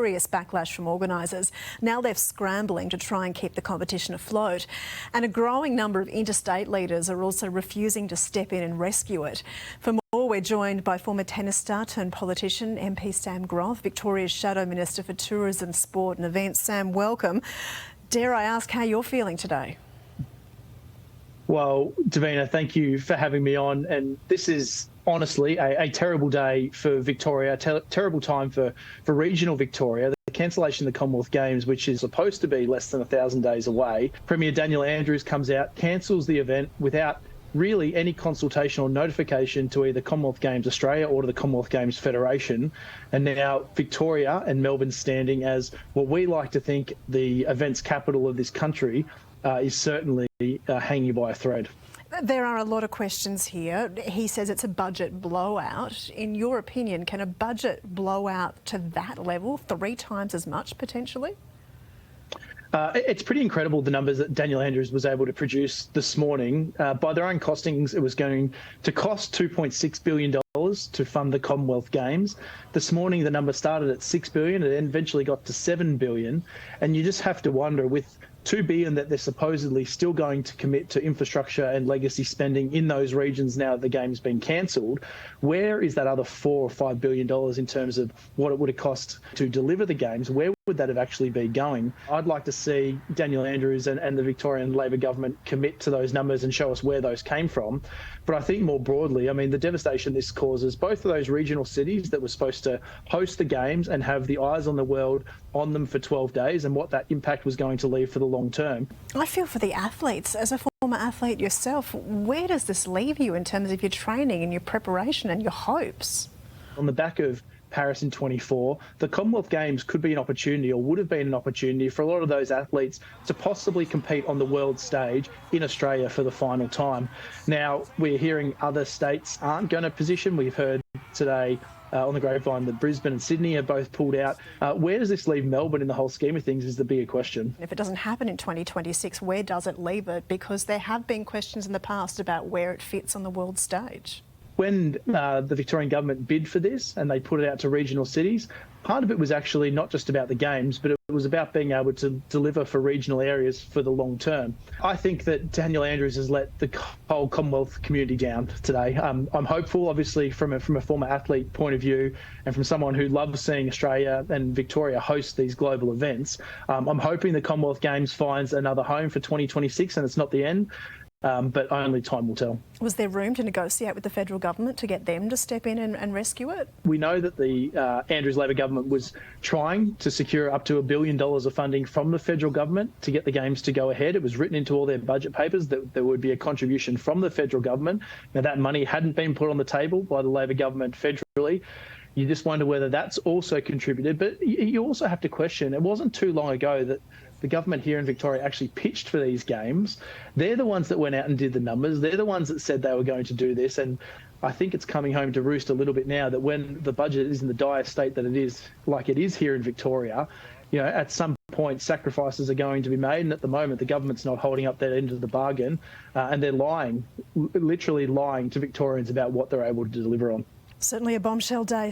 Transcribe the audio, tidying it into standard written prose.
Furious backlash from organisers. Now they're scrambling to try and keep the competition afloat. And a growing number of interstate leaders are also refusing to step in and rescue it. For more, we're joined by former tennis star turned politician, MP Sam Groth, Victoria's Shadow Minister for Tourism, Sport and Events. Sam, welcome. Dare I ask how you're feeling today? Well, Davina, thank you for having me on. And this is honestly a terrible day for Victoria, terrible time for regional Victoria. The cancellation of the Commonwealth Games, which is supposed to be less than 1,000 days away. Premier Daniel Andrews comes out, cancels the event without really any consultation or notification to either Commonwealth Games Australia or to the Commonwealth Games Federation. And now Victoria and Melbourne standing as what we like to think the events capital of this country is certainly hanging by a thread. There are a lot of questions here. He says it's a budget blowout. In your opinion, can a budget blowout to that level, 3 times as much potentially? It's pretty incredible the numbers that Daniel Andrews was able to produce this morning. By their own costings, it was going to cost $2.6 billion to fund the Commonwealth Games. This morning, the number started at $6 billion and then eventually got to $7 billion. And you just have to wonder, with $2 billion that they're supposedly still going to commit to infrastructure and legacy spending in those regions now that the game's been cancelled, where is that other $4 or $5 billion in terms of what it would have cost to deliver the games? Where would that have actually be going? I'd like to see Daniel Andrews and the Victorian Labor government commit to those numbers and show us where those came from. But I think more broadly, I mean, the devastation this causes, both of those regional cities that were supposed to host the games and have the eyes on the world on them for 12 days and what that impact was going to leave for the long term. I feel for the athletes. As a former athlete yourself, where does this leave you in terms of your training and your preparation and your hopes? On the back of Paris in 24, the Commonwealth Games could be an opportunity, or would have been an opportunity, for a lot of those athletes to possibly compete on the world stage in Australia for the final time. Now, we're hearing other states aren't going to position. We've heard today on the grapevine that Brisbane and Sydney have both pulled out. Where does this leave Melbourne in the whole scheme of things is the bigger question. If it doesn't happen in 2026, where does it leave it? Because there have been questions in the past about where it fits on the world stage. When the Victorian government bid for this and they put it out to regional cities, part of it was actually not just about the games, but it was about being able to deliver for regional areas for the long term. I think that Daniel Andrews has let the whole Commonwealth community down today. I'm hopeful, obviously, from a former athlete point of view and from someone who loves seeing Australia and Victoria host these global events. I'm hoping the Commonwealth Games finds another home for 2026 and it's not the end. But only time will tell. Was there room to negotiate with the federal government to get them to step in and rescue it? We know that the Andrews Labor government was trying to secure up to $1 billion of funding from the federal government to get the games to go ahead. It was written into all their budget papers that there would be a contribution from the federal government. Now, that money hadn't been put on the table by the Labor government federally. You just wonder whether that's also contributed. But you also have to question, it wasn't too long ago that the government here in Victoria actually pitched for these games. They're the ones that went out and did the numbers. They're the ones that said they were going to do this. And I think it's coming home to roost a little bit now that when the budget is in the dire state that it is, like it is here in Victoria, you know, at some point sacrifices are going to be made. And at the moment, the government's not holding up their end of the bargain. And they're lying, literally lying to Victorians about what they're able to deliver on. Certainly a bombshell day.